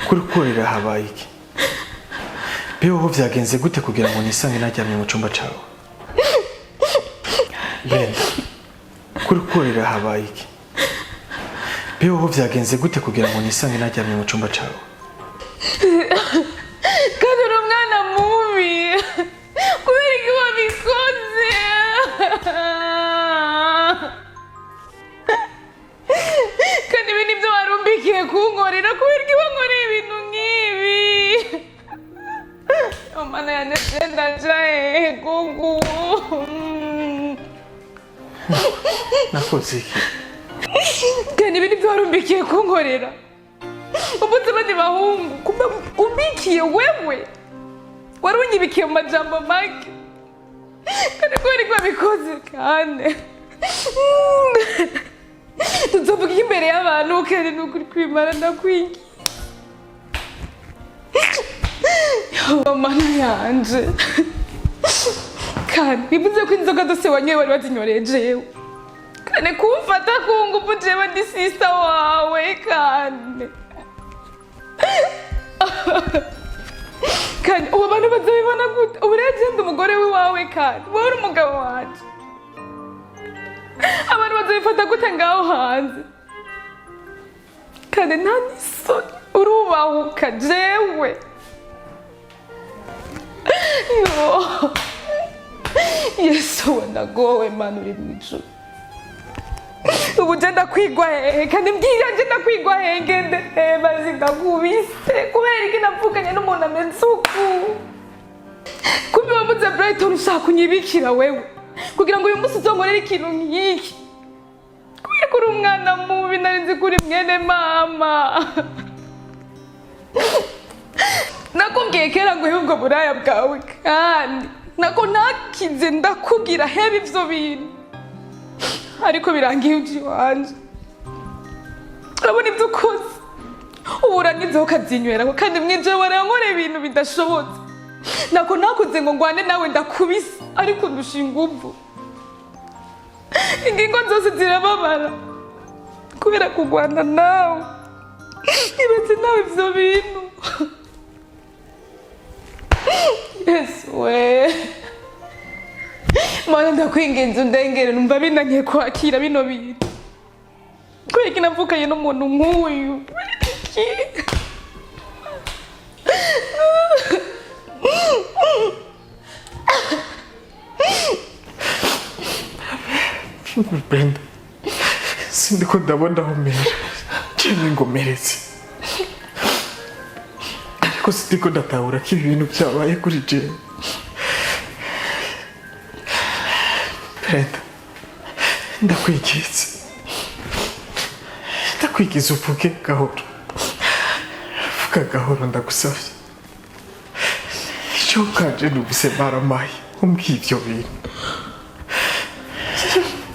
Kurukorera habaye iki? Beho vyagenze gute kugira ngo nisange najyamye mu cyumba cawe? Kurukorera habaye iki? Beho vyagenze gute kugira ngo nisange najyamye mu cyumba cawe? Kandi uri umwana mubi. Kubera iki wabikoze? Kandi ibi nibyo warumbikiye kunkorera kubera iki wankoreye ibintu nk'ibi? Mana yanjye ndajaye gugu. Nakoze iki? Kandi ibi nibyo warumbikiye kunkorera. Ubuzima ni bahungu kumbe umbikiye wewe. Warunyibikiye mu majambo make. Kandi kubera iki wabikoze kandi? Tuzovuga imbere y'abantu kandi nukuri kwimara ndakwigi. Mana yanje. Kandi bivuze ko inzoga zose wanyoye wari wazinyoreye jewe. Kandi kumfata ku ngufu jewe ndi sister wawe kandi. Kandi ubu abantu bazabibona gute? Ubu rero ndi umugore wawe kandi wowe uri umugabo wanje. Abantu bazabifata gute ngaho hanze? Kandi nta n'isoni urubahuka jewe. Yo. Yesu wanagowe Mana uri mu ijuru. Ubu jenda kwigwa hehe kandi mbwira jenda kwigwa hehe ngende bazi ndakubise kubera iki napfukanye n'umuntu ameze uku. Kumbe wabuze Brighton ushaka kunyibikira wewe kugira ngo uyu munsi uzongorere ikintu nk'iki. Kubera ko uri umwana mubi narinzi kuri mwene mama. Nakubwiye kera ngo ubwo buraya bwawe kandi nako nakize ndakubwira hebe ivyo bintu. Ariko birangiye uji wanje. Urabona ibyo ukoze. Uburanye inzoka zinywera kandi mwinjira warankora ibintu bidashobotse. Nako nakuze ngo ngwane nawe ndakubise ariko ndushinga ubu. Ingingo zose zirababara. Kubera kugwana nawe. Ibaze nawe ivyo bintu. Yesu we. Mana ndakwingenza undengere numva binangiye kwakira bino bintu. Kubera iki navukanye n'umuntu nk'uyu? Brenda, sindiko ndabona umera. Cyane ngo meretse. Ariko sindiko ndatahura ko ibintu byabaye kuri Jewe. Brenda, ndakwigize. Ndakwigize uvuge gahoro. Vuga gahoro ndagusabye. Icyo kanje nubise maramaye umbwiye ibyo bintu.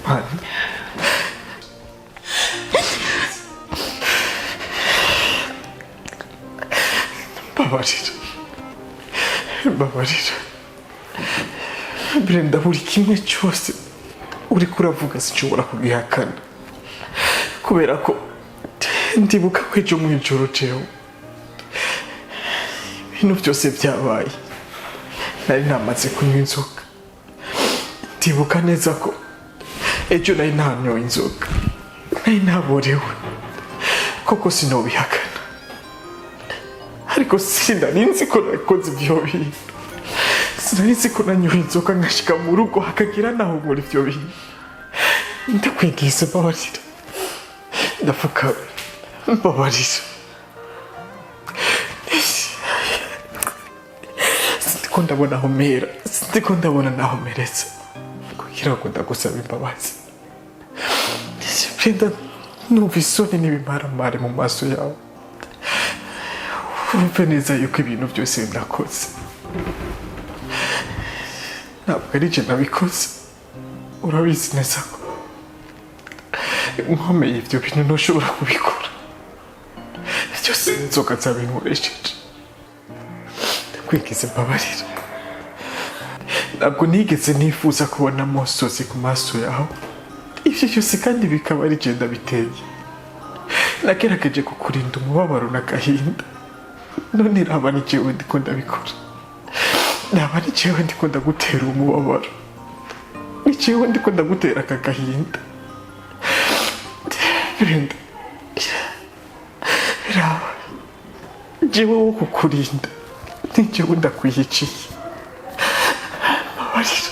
Mana. Babarira. Brenda buri kimwe cyose uri kuravuga sinshobora kugihakana. Kubera ko ndibuka ko ejo mu ijoro Jewe. Ibintu byose byabaye. Nari namaze kunywa inzoga. Ndibuka neza ko ejo nari nanyoye inzoga. Nari naborewe. Koko sinobihakana. Ariko sinarinzi ko nakoze ibyo bintu. Sinarinzi ko nanyoye inzoga nkashika mu rugo hakagira naho muri ibyo bintu. Ndakwigize babarira. Ndafuka babarira. ko ndabona aho mera, sinzi ko ndabona naho meretse kugira ngo ndagusaba imbabazi. Brenda, numva isoni n'ibimaramare mu maso yawe. Urumve neza yuko ibintu byose nakoze ntabwo ari jye nabikoze. Urabizi neza ko nkomeye ibyo bintu ntushobora kubikora. Byose inzoka zabinkoresheje. Ndakwingize mbabarira. Ntabwo nigeze nifuza kubona amosozi ku maso yawe. Ibyo byose kandi bikaba ari jye ndabiteye. Nagerageje kukurinda umubabaro n'agahinda. None raba ni jewe ndiko ndabikora. Raba ni jewe ndiko ndagutera umubabaro. Ni jewe ndiko ndagutera aka gahinda. Brenda, raba jewe wo kukurinda ni jewe ndakwiyiciye. Mbabarira.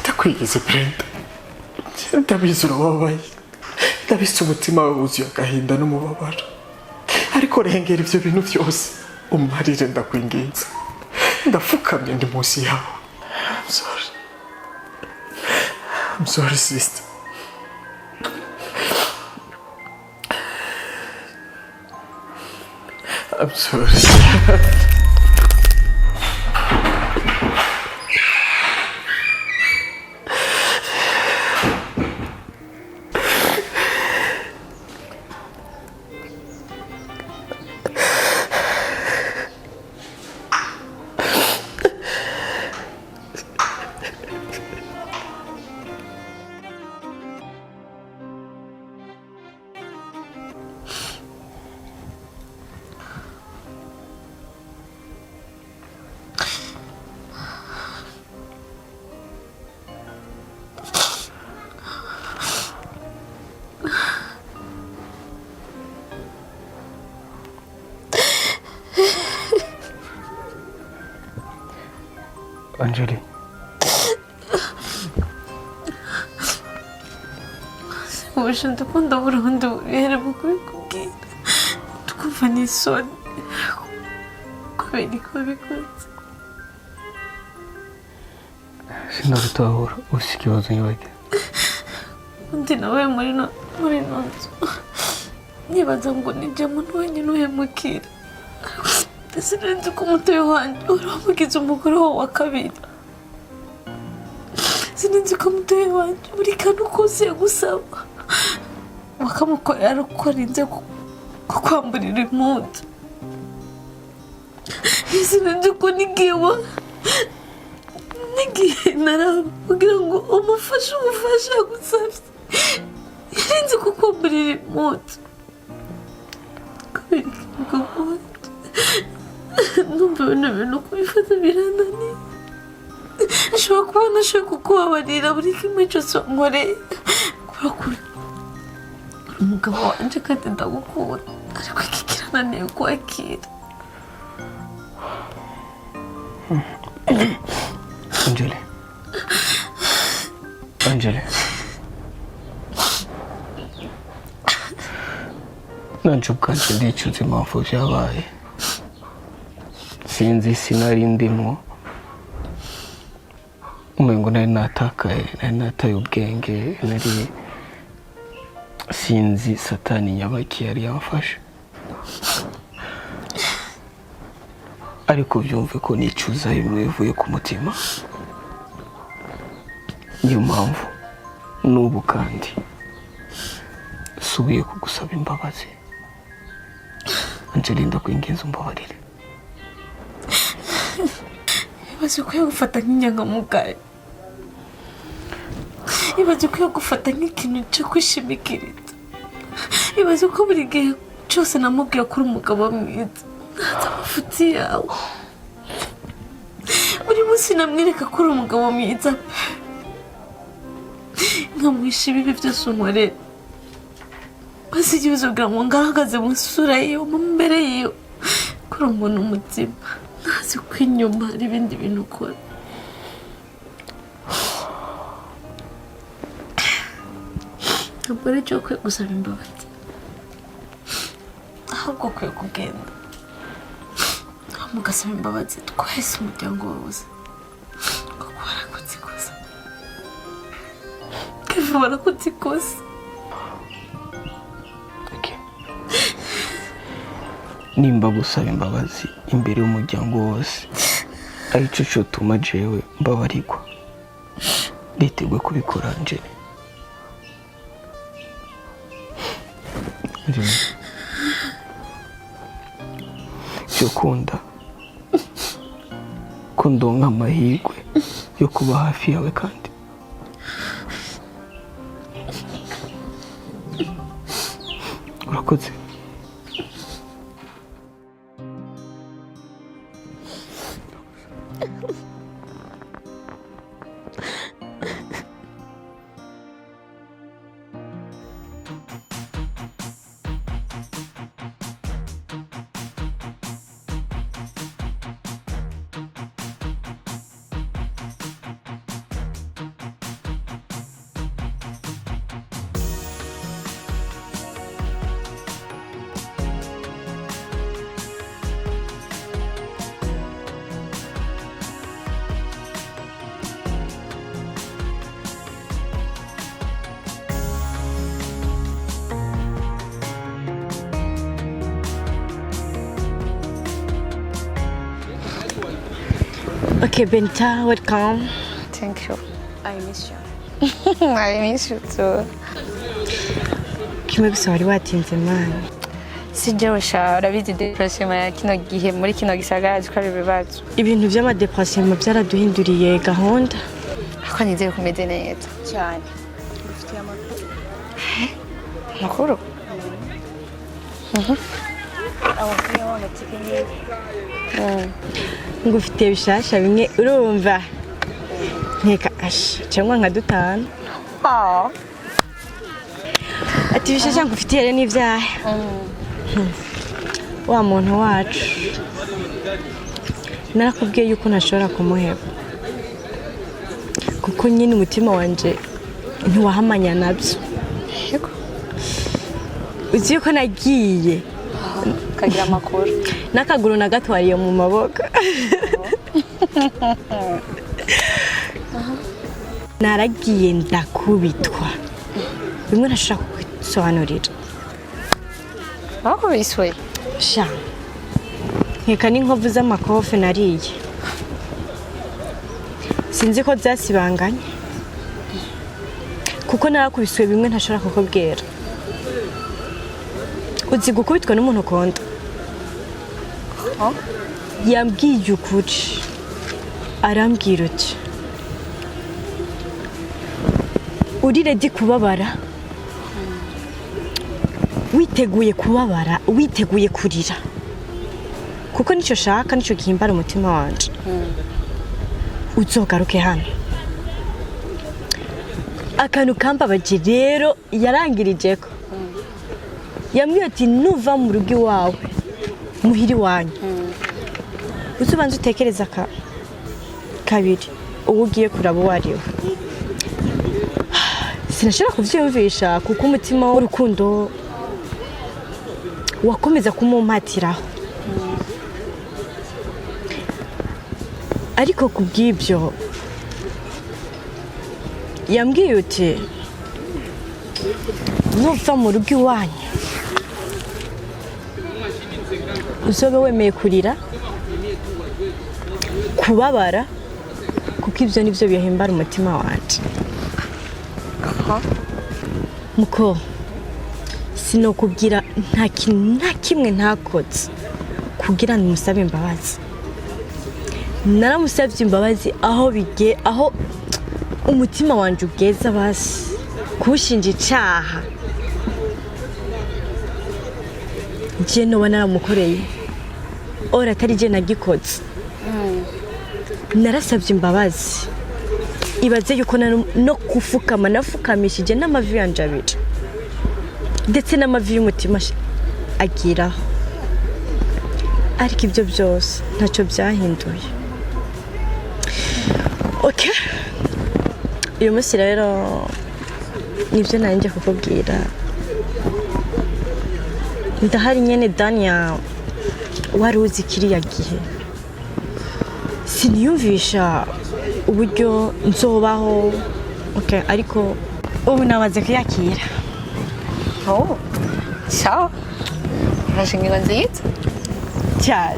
Ndakwigize Brenda. Ndabizi urababaye. Ndabizi umutima wawe wuzuye agahinda n'umubabaro. Ariko rengera ibyo bintu byose umarire ndakwinginze. Ndafukamye ndi munsi yawe. I'm sorry. I'm sorry, sister. I'm sorry. Anjali. Ubusha ndakunda burundu bubera mu kubikubwira. Tukumva n'isoni. Kubera ko bikoze. Sinabitahura uzi ikibazo nyibagira. Undi nawe muri nzu. Nibaza ngo nijye muntu wenyine uhemukira. Sinzi ko umutobe wanjye uramugize umugore wawe wa kabiri. Sinzi ko umutobe wanjye buri kantu kose yagusaba wakamukorera uko arinze kukwamburira impundu. Sinzi ko n'igihe naramubwira ngo umufashe ubufasha yagusabye yarinze kukwamburira impundu. Kubera ikintu wanjye numva bino bintu kubifata birananiye. Nshobora kuba nashobora kukubabarira buri kimwe cyose wankoreye kubera ko uri umugabo wanjye kandi ndagukunda, ariko iki kirananiye kwakira. Anjali, nanje ubwanjye ndicuza impamvu byabaye. Sinzi sinari ndimo umengo nari nataye ubwenge, nari sinzi satani nyabaki yari yamfashe. Ariko byumve ko nicuza bimwe bivuye ku mutima. Niyo mpamvu n'ubu kandi subiye kugusaba imbabazi. Anjali, ndakwinginze umbabarire. Ibaze ko yagufata nk'inyangamugayo. Ibaze ko yagufata nk'ikintu cyo kwishimikiriza. Ibaze ko buri gihe cyose namubwiye ko uri umugabo mwiza. Ntazi amafuti yawe. Buri munsi namwereka ko uri umugabo mwiza. Nkamwisha ibibi byose unkorera. Maze igihe uzogira ngo ngaragaze mu isura yiwe, mu mbere yiwe ko uri umuntu umutima. Ntazi ko inyuma hari ibindi bintu ukora. Ntabwo ari cyo ukwiye gusaba imbabazi, ahubwo ukwiye kugenda mugasaba imbabazi twese umuryango wose kuko warakoze ikosa Kevin warakoze ikosa nimba gusaba imbabazi imbere y'umuryango wose arico cyotuma jewe mbabarigwa nditeguye kubikora nje cyokunda ko ndonka amahirwe yo kuba hafi yawe kandi urakoze Okay, Benta, welcome. Thank you. I miss you. I miss you too. Kimwe gusa wari watinze mani. Si Jewe sha urabizi depression ya kino gihe muri kino gisagara zikora ibibazo. Ibintu by'amadepression byaraduhinduriye gahunda. Ako nizeye kumeze neza. Cyane. Ufite amakuru? Amakuru y'amatike ngufite bishasha bimwe urumva nkeka cyangwa nka dutanu ati bishasha ngufitiye rero n'ivyaha wa muntu wacu narakubwiye yuko ntashobora kumuheba kuko nyine umutima wanje ntiwahamanya nabyo uzi yuko nagiye kagira amakuru n'akaguru nagatwariye mu maboko naragiye ndakubitwa bimwe ntashobora kubisobanurira bakubiswe sha nkeka n'inkovu z'amakofe nariye sinzi ko zasibanganye kuko narakubiswe bimwe ntashobora kukubwira uzi gukubitwa n'umuntu ukunda yambwiye ukuri arambwira uti uri ready kubabara witeguye kubabara witeguye kurira kuko nicyo shaka nicyo gihimbara umutima wanje uzogaruke hano akantu kambabaje rero yarangirijeko yambwiye ati nuva mu rugo iwawe muhiri wanyu uzubanza utekereza kabiri uwo ugiye kuraba uwo ari we sinashobora kuvyumvisha kuko umutima w'urukundo wakomeza kumumpatiraho ariko kubw'ibyo yambwiye uti nuva mu rugo iwanyu uzobe wemeye kurira kubabara kuko ibyo nibyo bihimbara umutima wanje muko sinokubwira nta kimwe ntakoze kugira ngo musabe imbabazi naramusabye imbabazi aho umutima wanje ugeza basi kushinja icaha je no naramukoreye ora atari je nagikoze narasabye imbabazi ibaze yuko no kufukama nafukamishije n'amavi yanje abiri ndetse n'amavi y'umutima agiraho ariko ibyo byose ntacyo byahinduye okay uyu munsi rero nibyo nanjye kukubwira ndahari nyene Dania wari uzi kiriya gihe siniyumvisha uburyo nzobaho okay ariko ubu namaze kuyakira. Oh, sawa. Urashinga nziza cyane.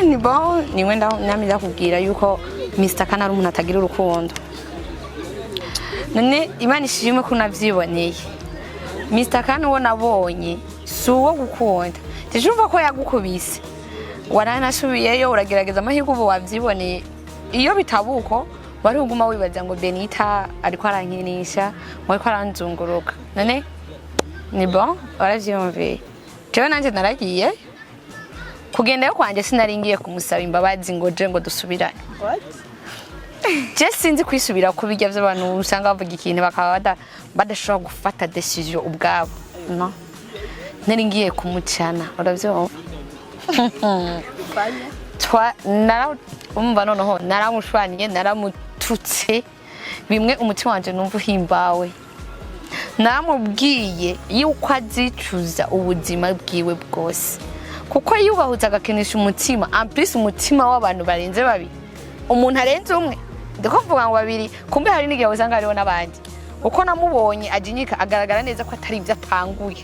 ni bon ni wenda namiza kubwira yuko Mr. Kana ari umuntu atagira urukundo. None Imana ishimwe ko navyiboneye. Mr. Kana uwo nabonye si uwo gukunda. Tijumva ko yagukubise. Waranasubiyeyo uragerageza amahirwe ubu wavyiboneye. Iyo bitabuko wari uguma wibaza ngo Benita ariko arankinisha, ngo ariko aranzunguruka. None ni bon waravyumviye. Jewe nanje naragiye kugenda yo kwanje sinaringiye kumusaba imbabazi ngo je ngo dusubirane. What? Je sinzi kwisubira ku bijya by'abantu usanga bavuga ikintu bakaba badashobora gufata decision ubwabo. No. Naringiye kumucana. Uravyumva? Umva noneho naramushwaniye naramututse bimwe umutima wanje numva uhimbawe. Namubwiye yuko azicuza ubuzima bwiwe bwose. Kuko yubahuza agakinisha umutima, amplis umutima w'abantu barenze babi. Umuntu arenze umwe, ndikuvuga ngo babiri, kumbe hari n'igihe usanga hariho n'abandi. Uko namubonye ajinyika agaragara neza ko atari ibyo atanguye.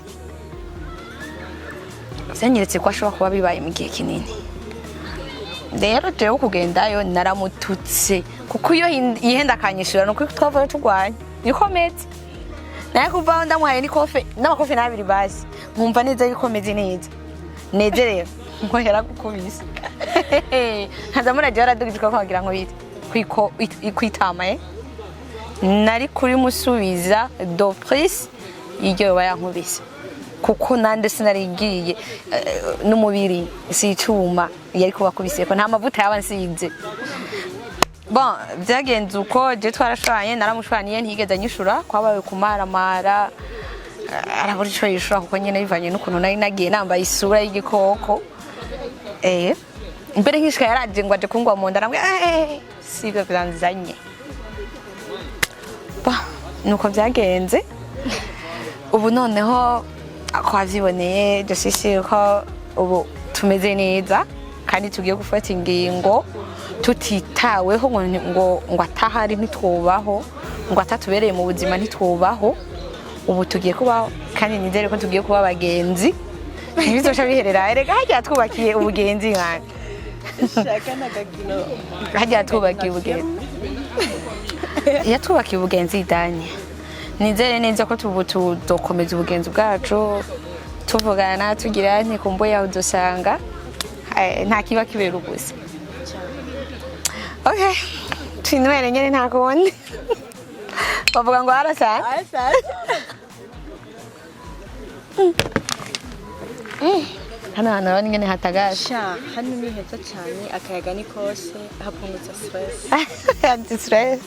Byanyeretse ko ashobora kuba bibaye mu gihe kinini. Rero jewe kugendayo naramututse kuko iyo yihenda akanyishura no kwitwava tugwanya. Nikomeze. Naye kuva ndamuhaye n'amakofe nabiri basi. Nkumva neza yikomeze neza. Nezerero ngo yaragukubise. Hazamura je aradugishika kwagira ngo bite kwitama nari kuri musubiza d'oprise iryo bayankubise kuko nande sinarigiye n'umubiri sicuma yari kubakubise ko nta mavuta yabansize. Bon byagenze uko je twarashanye naramushwaniye ntigeze nyishura kwabaye kumaramara araburi cyo yishura kuko nyene bivanye n'ukuntu nari nagiye nambaye isura y'igikoko. Mbere nkishika yaraje ngo aje kungwa mu nda namwe sigo byanzanye. Nuko byagenze ubu noneho kwavyiboneye dosisi ko ubu tumeze neza kandi tugiye gufata ingingo tutitaweho ngo atahari ntitwubaho ngo atatubereye mu buzima ntitwubaho. Ubu tugiye kubaho kandi nizere ko tugiye kuba abagenzi ntibizosha biherera erega hajya twubakiye ubugenzi nkane Shaka nagakino. hajya twubakiye ubugenzi yatwubakiye ubugenzi idanye. Nizere neza ko tuzokomeza ubugenzi bwacu tuvugana tugira ntikumbuye aho dusanga nta kiba kibera ubusa. Okay twinwere nyene nta kundi bavuga ngo arasa hano hantu nyene hatagaje hano ni heza cyane akayaga ni kose hapungutsa stress. Anti stress.